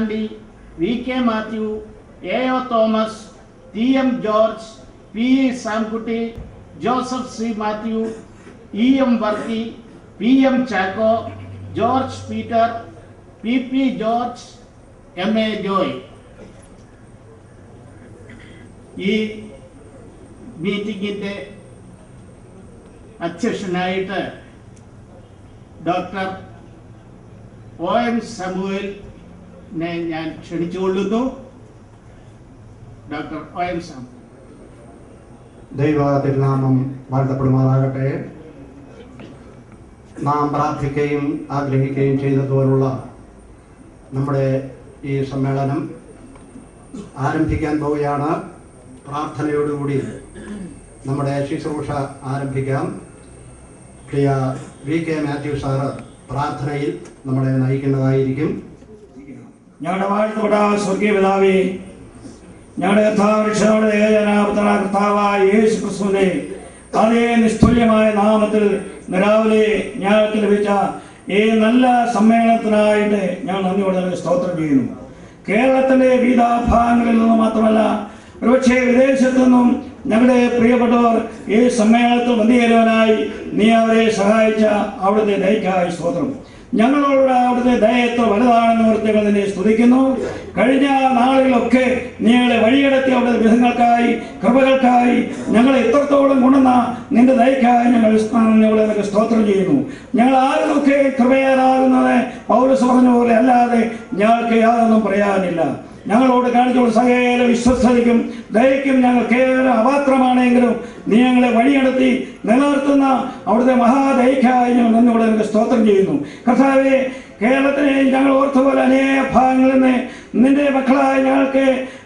V.K. Matthew, A.O. Thomas, T.M. George, P.E. Samkutti, Joseph C. Matthew, E.M. Varki, P.M. Chaco, George Peter, P.P. George, M.A. Joy. ഈ മീറ്റിംഗിൻ്റെ അധ്യക്ഷനായിട്ട് doctor O.M. സാമുവലിനെ ഞാൻ ക്ഷണിച്ചുകൊള്ളുന്നു. Doctor O.M. Samuel. ദൈവ തിരുനാമം വാഴ്ത്തപ്പെടുമാറാകട്ടെ. നാം പ്രാർത്ഥിക്കുകയും ആഗ്രഹിക്കുകയും ചെയ്തതുപോലുള്ള നമ്മുടെ ഈ സമ്മേളനം ആരംഭിക്കാൻ പോവുകയാണ്. പ്രാർത്ഥനയോടുകൂടി നമ്മുടെ ശുശ്രൂഷ ആരംഭിക്കാം. പ്രിയ V.K. മാത്യു സാറ് പ്രാർത്ഥനയിൽ നമ്മളെ നയിക്കുന്നതായിരിക്കും. ഞങ്ങളുടെ വാഴ്ത്തപ്പെട്ട സ്വർഗീയ പിതാവേ, ഞങ്ങളുടെ കർത്താവായ യേശു ക്രിസ്തുവിന്റെ അതേ നിസ്തുല്യമായ നാമത്തിൽ രാവിലെ ഞങ്ങൾക്ക് ലഭിച്ച ഈ നല്ല സമ്മേളനത്തിനായിട്ട് ഞങ്ങൾ നന്ദിയോടെ സ്തോത്രം ചെയ്യുന്നു. കേരളത്തിന്റെ വിവിധ ഭാഗങ്ങളിൽ നിന്നും മാത്രമല്ല, ഒരുപക്ഷെ വിദേശത്തു നിന്നും ഞങ്ങളുടെ പ്രിയപ്പെട്ടവർ ഈ സമ്മേളനത്തിൽ വന്നുചേരുവാനായി നീ അവരെ സഹായിച്ച അവിടുത്തെ ദയക്കായി സ്തോത്രം. ഞങ്ങളോട് അവിടുത്തെ ദയത്വം വലുതാണെന്ന് ഓർത്ത് ഞങ്ങൾ നിന്നെ സ്തുതിക്കുന്നു. കഴിഞ്ഞ നാളുകളിലൊക്കെ ഞങ്ങളെ വഴിയടത്തി അവിടുത്തെ വിധങ്ങൾക്കായി കൃപകൾക്കായി ഞങ്ങളെ ഇത്രത്തോളം കൊണ്ടുവന്ന നിന്റെ ദയക്കായി ഞങ്ങൾ നിനക്ക് സ്തോത്രം ചെയ്യുന്നു. ഞങ്ങൾ ആർക്കൊക്കെ കൃപയാറാകുന്നത് പൗലോസ് പറഞ്ഞ പോലെ അല്ലാതെ ഞങ്ങൾക്ക് യാതൊന്നും പറയാനില്ല. ഞങ്ങളോട് കാണിച്ചുള്ള സകല വിശ്വസ്തതയ്ക്കും ദയക്കും ഞങ്ങൾ കേവലം അപാത്രമാണെങ്കിലും നീ ഞങ്ങളെ വഴിയടത്തി നിലനിർത്തുന്ന അവിടുത്തെ മഹാദയക്കായി ഞങ്ങൾ നിന്നോട് ഞങ്ങൾക്ക് സ്തോത്രം ചെയ്യുന്നു. കർത്താവേ, കേരളത്തിനെ ഞങ്ങൾ ഓർത്ത പോലെ അനേക ഭാഗങ്ങളിൽ നിന്ന് നിന്റെ മക്കളായ ഞങ്ങൾക്ക്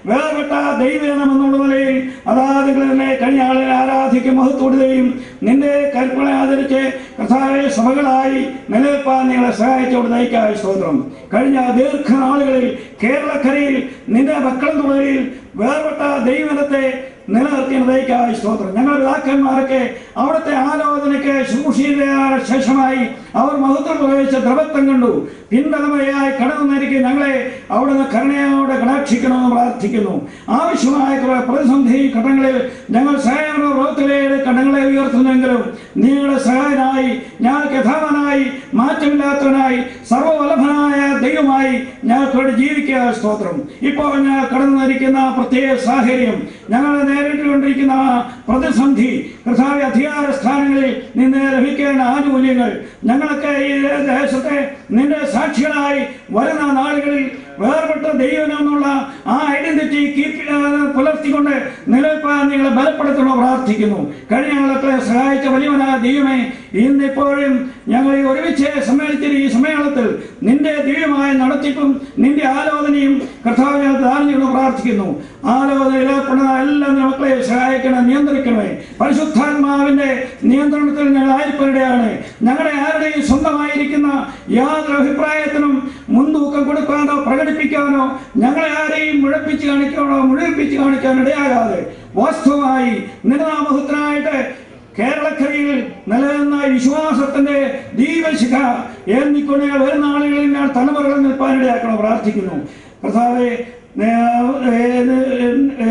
വേർപെട്ട ദൈവമെന്നുള്ള നിലയിൽ അതാതുകളെ കഴിഞ്ഞ ആളുകളെ ആരാധിക്കും മഹത്വപ്പെടുകയും നിന്റെ കൽപ്പന ആദരിച്ച് കർത്താവെ സഭകളായി നിലനിൽപ്പാൻ നിങ്ങളെ സഹായിച്ചോട് നയിക്കായി സ്തോത്രം. കഴിഞ്ഞ ദീർഘനാളുകളിൽ കേരളക്കരയിൽ നിന്റെ മക്കളെന്ന നിലയിൽ വേർപെട്ട ദൈവത്തെ നിലനിർത്തിയതായി സ്തോത്രം. ഞങ്ങളുടെ പിതാക്കന്മാരൊക്കെ അവിടുത്തെ ആലോചനയ്ക്ക് ശുശ്രൂഷയുടെ ശേഷമായി അവർ മഹത്വം പ്രവേശിച്ച ദ്രവത്വം കണ്ടു. പിൻതലമുറയായി കടന്നുവന്നിരിക്കും ഞങ്ങളെ അവിടുന്ന് കരുണയോടെ കടാക്ഷിക്കണമെന്ന് പ്രാർത്ഥിക്കുന്നു. ആവശ്യമായ പ്രതിസന്ധി ഘട്ടങ്ങളിൽ ഞങ്ങൾ സഹായ പ്രവർത്തനയുടെ കടങ്ങളെ ഉയർത്തുന്നെങ്കിലും നിങ്ങളുടെ സഹായനായി ഞങ്ങൾക്ക് യഥാവനായി മാറ്റമില്ലാത്തവനായി സർവ്വവല്ലഭനായ ദൈവമായി ഞങ്ങൾക്ക് ജീവിക്കുക സ്തോത്രം. ഇപ്പോൾ ഞങ്ങൾ കടന്നുവന്നിരിക്കുന്ന പ്രത്യേക സാഹചര്യം, ഞങ്ങൾ നേരിട്ടുകൊണ്ടിരിക്കുന്ന പ്രതിസന്ധി, കർത്താവ് അധികാര സ്ഥാനങ്ങളിൽ നിന്ന് ലഭിക്കേണ്ട ആനുകൂല്യങ്ങൾ, ഞങ്ങൾക്ക് ഈ ദേശത്തെ നിന്റെ സാക്ഷികളായി വരുന്ന നാളുകളിൽ വേർപെട്ട ദൈവമെന്നുള്ള ആ ഐഡന്റിറ്റി പുലർത്തിക്കൊണ്ട് നിലനിൽപ്പാൻ നിങ്ങളെ ബലപ്പെടുത്തണോ പ്രാർത്ഥിക്കുന്നു. കഴിഞ്ഞ ഞങ്ങളൊക്കെ സഹായിച്ച വലിയവനായ ദൈവമേ, ഇന്നിപ്പോഴും ഞങ്ങൾ ഒരുമിച്ച് സമ്മേളിച്ചിട്ട് ഈ സമ്മേളനത്തിൽ നിന്റെ ദിവ്യമായ നടത്തിപ്പും നിന്റെ ആലോചനയും കർത്താവ് ഞങ്ങൾക്ക് ധാരണയോട് പ്രാർത്ഥിക്കുന്നു. ആലോചനയിൽ ഏർപ്പെടുന്ന എല്ലാ മക്കളെ സഹായിക്കണം, നിയന്ത്രിക്കണമേ. പരിശുദ്ധാത്മാവിന്റെ നിയന്ത്രണത്തിൽ ഞങ്ങൾ ആയിരിപ്പരുടെയാണ്. ഞങ്ങളുടെ ആരുടെയും സ്വന്തമായിരിക്കുന്ന യാതൊരു അഭിപ്രായത്തിനും മുൻതൂക്കം കൊടുക്കാനോ പ്രകടിപ്പിക്കാനോ ഞങ്ങളെ ആരെയും മുഴുപ്പിച്ച് കാണിക്കാൻ ഇടയാകാതെ വാസ്തവമായി നിലനാമഹത്തിനായിട്ട് കേരളക്കരയിൽ നിലനിന്ന വിശ്വാസത്തിന്റെ ദീപശിഖ എന്നിക്കൊണ്ട് വരുന്ന ആളുകളിൽ ഞാൻ തലമുറകളിൽ നിൽപ്പാനിടയാക്കണം പ്രാർത്ഥിക്കുന്നു. കർത്താവേ,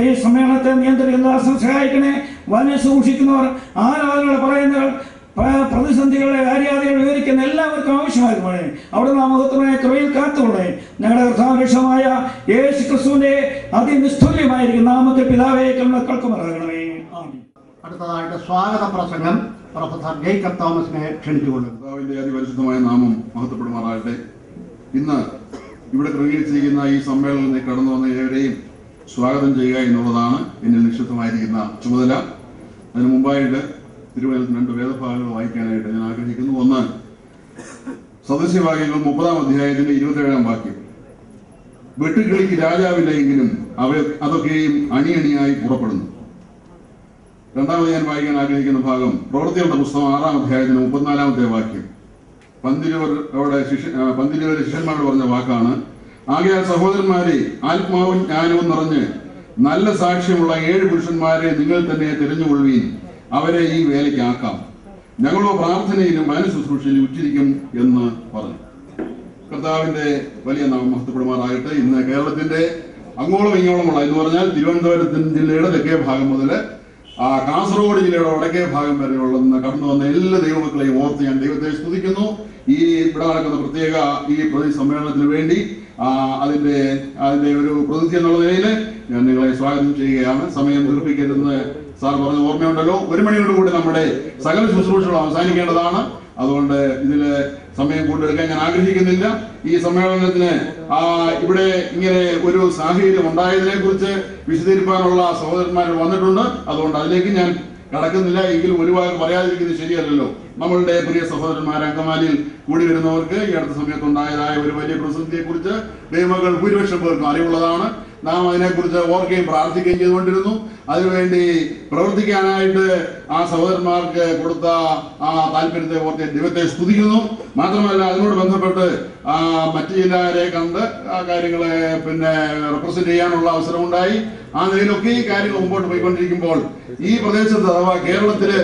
ഈ സമ്മേളനത്തെ നിയന്ത്രിക്കുന്ന സഹായിക്കണേ. വനെ സൂക്ഷിക്കുന്നവർ ആരാധനകൾ പറയുന്നവർ പ്രതിസന്ധികളെ കാര്യാദികൾ വിവരിക്കുന്ന എല്ലാവർക്കും ആവശ്യമായതുമാണ്. അവിടെ നാമകത്വമായ കൃപയിൽ കാത്തുകൊള്ളേ. ഞങ്ങളുടെ കർത്താവിഷമായ യേശു ക്രിസ്തുവിന്റെ അതിനിസ്തുല്യമായിരിക്കും നാമത്തെ പിതാവേ മക്കൾക്ക് പറയണമേ. അടുത്തതായിട്ട് സ്വാഗത പ്രസംഗം പ്രൊഫസർ ജേക്കബ് തോമസിനെ ക്ഷണിച്ചുകൊള്ളുന്നു. കർത്താവിന്റെ അതിപരിശുദ്ധമായ നാമം മഹത്വപ്പെടുമാറാകട്ടെ. ഇന്ന് ഇവിടെ ക്രമീകരിച്ചിരിക്കുന്ന ഈ സമ്മേളനത്തിൽ കടന്നു വന്ന ഏവരെയും സ്വാഗതം ചെയ്യുക എന്നുള്ളതാണ് എന്നിൽ നിക്ഷിപ്തമായിരിക്കുന്ന ചുമതല. അതിനു മുമ്പായിട്ട് തിരുവനന്തപുരത്ത് 2 വേദഭാഗങ്ങൾ വായിക്കാനായിട്ട് ഞാൻ ആഗ്രഹിക്കുന്നു. ഒന്ന്, സദസ്യവാക്യങ്ങൾ 30-ാം അധ്യായത്തിന്റെ 27-ാം വാക്യം. വെട്ടുകിളിക്ക് രാജാവില്ല എങ്കിലും അതൊക്കെയും അണിയണിയായി പുറപ്പെടുന്നു. രണ്ടാമത് ഞാൻ വായിക്കാൻ ആഗ്രഹിക്കുന്ന ഭാഗം പ്രവൃത്തികളുടെ പുസ്തകം 6-ാം അധ്യായത്തിന് 34-ാമത്തെ വാക്യം. പന്തിരുവരെ ശിഷ്യന്മാരോട് പറഞ്ഞ വാക്കാണ്. ആകയാൽ സഹോദരന്മാരെ, ആത്മാവും ജ്ഞാനവും നിറഞ്ഞ് നല്ല സാക്ഷ്യമുള്ള 7 പുരുഷന്മാരെ നിങ്ങൾ തന്നെ തിരഞ്ഞുകൊള്ളുവീൻ, അവരെ ഈ വേലയ്ക്ക് ആക്കാം. ഞങ്ങളോ പ്രാർത്ഥനയിലും വചന ശുശ്രൂഷയിലും ഉറ്റിരിക്കും എന്ന് പറഞ്ഞു. കർത്താവിന്റെ വലിയ നാമം മഹത്വപ്പെടുമാറാകട്ടെ. ഇന്ന് കേരളത്തിന്റെ അങ്ങോളം ഇങ്ങോളമുള്ള എന്ന് പറഞ്ഞാൽ തിരുവനന്തപുരം ജില്ലയുടെ തെക്കേ ഭാഗം മുതൽ കാസർഗോഡ് ജില്ലയുടെ വടക്കേ ഭാഗം വരെയുള്ള കടന്നു വന്ന എല്ലാ ദൈവമക്കളെയും ഓർത്ത് ഞാൻ ദൈവത്തെ സ്തുതിക്കുന്നു. ഈ ഇവിടെ നടക്കുന്ന പ്രത്യേക ഈ സമ്മേളനത്തിന് വേണ്ടി അതിന്റെ ഒരു പ്രതിനിധി എന്നുള്ള നിലയിൽ ഞാൻ നിങ്ങളെ സ്വാഗതം ചെയ്യുകയാണ്. സമയം ദീർഘിക്കരുതെന്ന് സാർ പറഞ്ഞ ഓർമ്മയുണ്ടല്ലോ. 1 മണിയോടുകൂടി നമ്മുടെ സകല ശുശ്രൂഷകൾ അവസാനിക്കേണ്ടതാണ്. അതുകൊണ്ട് ഇതില് സമയം കൂടുതലെടുക്കാൻ ഞാൻ ആഗ്രഹിക്കുന്നില്ല. ഈ സമ്മേളനത്തിന് ഇവിടെ ഇങ്ങനെ ഒരു സാഹചര്യം ഉണ്ടായതിനെ കുറിച്ച് വിശദീകരിക്കാനുള്ള സഹോദരന്മാർ വന്നിട്ടുണ്ട്. അതുകൊണ്ട് അതിലേക്ക് ഞാൻ കടക്കുന്നില്ല. എങ്കിലും ഒരു ഭാഗം പറയാതിരിക്കുന്നത് ശരിയല്ലല്ലോ. നമ്മളുടെ പ്രിയ സഹോദരന്മാർ അങ്കമാലിയിൽ കൂടി വരുന്നവർക്ക് ഈ അടുത്ത സമയത്തുണ്ടായതായ ഒരു വലിയ പ്രതിസന്ധിയെ കുറിച്ച് ദൈവമക്കൾ ഭൂരിപക്ഷം പേർക്കും അറിവുള്ളതാണ്. നാം അതിനെക്കുറിച്ച് ഓർക്കുകയും പ്രാർത്ഥിക്കുകയും ചെയ്തുകൊണ്ടിരുന്നു. അതിനുവേണ്ടി പ്രവർത്തിക്കാനായിട്ട് ആ സഹോദരന്മാർക്ക് കൊടുത്ത ആ താല്പര്യത്തെ ഓർത്ത് ദൈവത്തെ സ്തുതിക്കുന്നു. മാത്രമല്ല അതിനോട് ബന്ധപ്പെട്ട് മറ്റു ചിലരെ കണ്ട് ആ കാര്യങ്ങളെ റെപ്രസെന്റ് ചെയ്യാനുള്ള അവസരമുണ്ടായി. ആ നിലയിലൊക്കെ ഈ കാര്യങ്ങൾ മുമ്പോട്ട് പോയിക്കൊണ്ടിരിക്കുമ്പോൾ ഈ പ്രദേശത്ത് അഥവാ കേരളത്തില്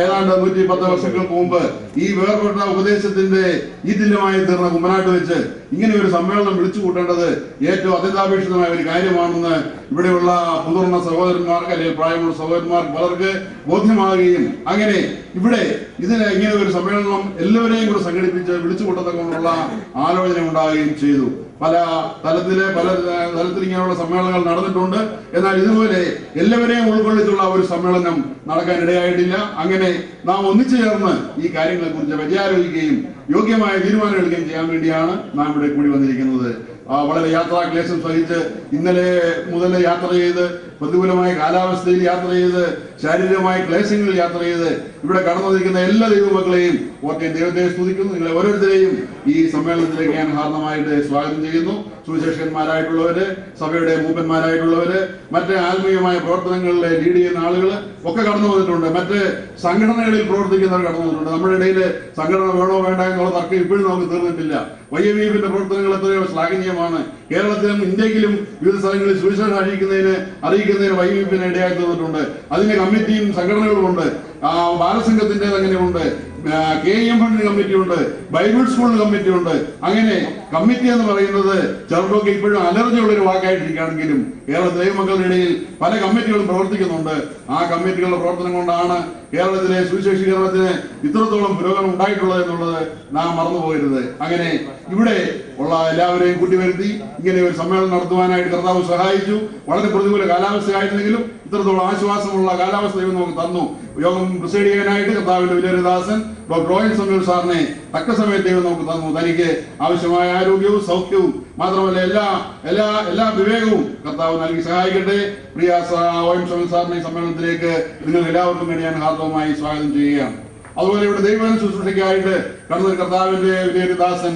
ഏതാണ്ട് 110 വർഷങ്ങൾക്ക് മുമ്പ് ഈ വേർപെട്ട ഉപദേശത്തിന്റെ ഈറ്റില്യമായി തീർന്ന കുമ്മനാട്ട് വെച്ച് ഇങ്ങനെ ഒരു സമ്മേളനം വിളിച്ചു കൂട്ടേണ്ടത് ഏറ്റവും അത്യന്താപേക്ഷിതമായ ഒരു കാര്യമാണെന്ന് ഇവിടെയുള്ള മുതിർന്ന സഹോദരന്മാർക്ക് അല്ലെങ്കിൽ പ്രായമുള്ള സഹോദരന്മാർക്ക് പലർക്ക് ബോധ്യമാകുകയും അങ്ങനെ ഇവിടെ ഇങ്ങനെ ഒരു സമ്മേളനം എല്ലാവരെയും കൂടെ സംഘടിപ്പിച്ച് വിളിച്ചു കൂട്ടത്തക്കൊണ്ടുള്ള ആലോചന ഉണ്ടാവുകയും ചെയ്തു. പല തലത്തിൽ ഇങ്ങനെയുള്ള സമ്മേളനങ്ങൾ നടന്നിട്ടുണ്ട്. എന്നാൽ ഇതുപോലെ എല്ലാവരെയും ഉൾക്കൊള്ളിച്ചുള്ള ഒരു സമ്മേളനം നടക്കാൻ ഇടയായിട്ടില്ല. അങ്ങനെ നാം ഒന്നിച്ചു ചേർന്ന് ഈ കാര്യങ്ങളെ കുറിച്ച് പര്യാലോചിക്കുകയും യോഗ്യമായ തീരുമാനം എടുക്കുകയും ചെയ്യാൻ വേണ്ടിയാണ് നാം ഇവിടെ കൂടി വന്നിരിക്കുന്നത്. വളരെ യാത്രാക്ലേശം സഹിച്ച് ഇന്നലെ മുതൽ യാത്ര ചെയ്ത് പ്രതികൂലമായ കാലാവസ്ഥയിൽ യാത്ര ചെയ്ത് ശാരീരികമായ ക്ലേശങ്ങളിൽ യാത്ര ചെയ്ത് ഇവിടെ കടന്നു വന്നിരിക്കുന്ന എല്ലാ ദൈവമക്കളെയും ഓർത്ത് ദൈവത്തെ സ്തുതിക്കുന്നു. നിങ്ങളെ ഓരോരുത്തരെയും ഈ സമ്മേളനത്തിലേക്ക് ഞാൻ ഹാർദമായിട്ട് സ്വാഗതം ചെയ്യുന്നു. സുവിശേഷകന്മാരായിട്ടുള്ളവര്, സഭയുടെ മൂപ്പന്മാരായിട്ടുള്ളവര്, മറ്റ് ആത്മീയമായ പ്രവർത്തനങ്ങളിൽ ലീഡ് ചെയ്യുന്ന ആളുകൾ ഒക്കെ കടന്നു വന്നിട്ടുണ്ട്. മറ്റ് സംഘടനകളിൽ പ്രവർത്തിക്കുന്നവർ കടന്നു വന്നിട്ടുണ്ട്. നമ്മുടെ ഇടയിൽ സംഘടന വേണോ വേണ്ട എന്നുള്ള തർക്കം ഇപ്പോഴും നമുക്ക് തീർന്നിട്ടില്ല. YMVന്റെ പ്രവർത്തനങ്ങൾ എത്രയോ ശ്ലാഘനീയമാണ്. കേരളത്തിലും ഇന്ത്യയിലും വിവിധ സ്ഥലങ്ങളിൽ സുവിശേഷം അറിയിക്കുന്നതിന് YMVന് ഇടയായി തീർന്നിട്ടുണ്ട്. അതിന്റെ കമ്മിറ്റിയും സംഘടനകളും ഉണ്ട്. ബാലസംഘത്തിന്റെ അങ്ങനെയുണ്ട്, KEM ഫണ്ടിന് കമ്മിറ്റി ഉണ്ട്, ബൈബിൾ സ്കൂളിന് കമ്മിറ്റി ഉണ്ട്. അങ്ങനെ കമ്മിറ്റി എന്ന് പറയുന്നത് ചെറുതൊക്കെ ഇപ്പോഴും അലർജിയുള്ള ഒരു വാക്കായിട്ടിരിക്കുകയാണെങ്കിലും കേരള ദൈവമക്കളുടെ ഇടയിൽ പല കമ്മിറ്റികളും പ്രവർത്തിക്കുന്നുണ്ട്. ആ കമ്മിറ്റികളുടെ പ്രവർത്തനം കൊണ്ടാണ് കേരളത്തിലെ സുവിശേഷീകരണത്തിന് ഇത്രത്തോളം പുരോഗമനം ഉണ്ടായിട്ടുള്ളത് എന്നുള്ളത് നാം മറന്നുപോകരുത്. അങ്ങനെ ഇവിടെ ഉള്ള എല്ലാവരെയും കൂട്ടിവരുത്തി ഇങ്ങനെ ഒരു സമ്മേളനം നടത്തുവാനായിട്ട് കർത്താവ് സഹായിച്ചു. വളരെ പ്രതികൂല കാലാവസ്ഥയായിരുന്നെങ്കിലും ഇത്രത്തോളം ആശ്വാസമുള്ള കാലാവസ്ഥ ദൈവം നമുക്ക് തന്നു. യോഗം പ്രസൈഡ് ചെയ്യാനായിട്ട് കർത്താവിന്റെ വിലരുദാസൻ ഡോക്ടർ റോയൽ സമീർ സാറിനെ തക്ക സമയത്ത് ദൈവം നമുക്ക് തന്നു. തനിക്ക് ആവശ്യമായ ആരോഗ്യവും സൗഖ്യവും മാത്രമല്ല എല്ലാ വിവേകവും കർത്താവ് നൽകി സഹായിക്കട്ടെ. പ്രിയ OM സമീർ സാറിനെ ഈ സമ്മേളനത്തിലേക്ക് നിങ്ങൾ എല്ലാവർക്കും വേണ്ടി ഞാൻ ഹാർദവമായി സ്വാഗതം ചെയ്യുകയാണ്. അതുപോലെ ഇവിടെ ദൈവം ശുശ്രൂഷയ്ക്കായിട്ട് കടന്ന കർത്താവിന്റെ വിലരുദാസൻ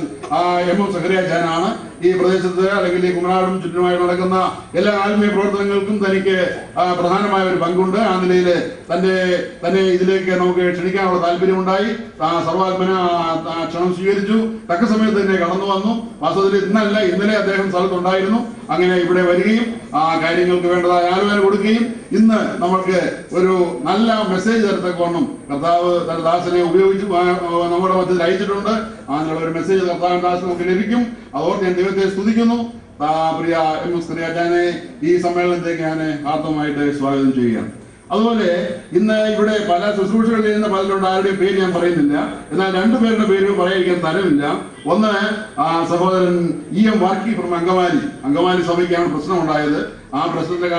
M. സഖറിയാച്ചാനാണ്. ഈ പ്രദേശത്ത് അല്ലെങ്കിൽ ഈ കുമ്മനാടും ചുറ്റുമായി നടക്കുന്ന എല്ലാ ആത്മീയ പ്രവർത്തനങ്ങൾക്കും തനിക്ക് പ്രധാനമായ ഒരു പങ്കുണ്ട്. ആ നിലയിൽ തന്നെ ഇതിലേക്ക് നമുക്ക് ക്ഷണിക്കാനുള്ള താല്പര്യമുണ്ടായി. സർവാത്മന ക്ഷണം സ്വീകരിച്ചു. തക്ക സമയത്ത് തന്നെ കടന്നു വന്നു. വാസ്തവത്തിൽ ഇന്നലെ അദ്ദേഹം സ്ഥലത്തുണ്ടായിരുന്നു. അങ്ങനെ ഇവിടെ വരികയും ആ കാര്യങ്ങൾക്ക് വേണ്ടതായ ആലോചന കൊടുക്കുകയും ഇന്ന് നമുക്ക് ഒരു നല്ല മെസ്സേജ് തരത്തക്കോണം കർത്താവ് തന്റെ ദാസനെ ഉപയോഗിച്ച് നമ്മുടെ മധ്യത്തിൽ അയച്ചിട്ടുണ്ട്. അങ്ങനെയുള്ള ഒരു മെസ്സേജ് കർത്താവിന്റെ ദാസന് നമുക്ക് ലഭിക്കും. അതോർത്ത് ഞാൻ ദൈവത്തെ സ്തുതിക്കുന്നു. പ്രിയ M. സഖറിയാച്ചാനെ ഈ സമ്മേളനത്തിലേക്ക് ഞാൻ ഹാർദവമായിട്ട് സ്വാഗതം ചെയ്യുകയാണ്. അതുപോലെ ഇന്ന് ഇവിടെ പല ശുശ്രൂഷകൾ ചെയ്യുന്ന പലരുണ്ട്. ആരുടെയും പേര് ഞാൻ പറയുന്നില്ല. എന്നാൽ 2 പേരുടെ പേര് പറയാതിരിക്കാൻ തരമില്ല. ഒന്ന് സഹോദരൻ EM വർക്കി ഫ്രം അങ്കമാലി സഭയ്ക്കാണ് പ്രശ്നമുണ്ടായത്. ആ പ്രശ്നത്തിന്റെ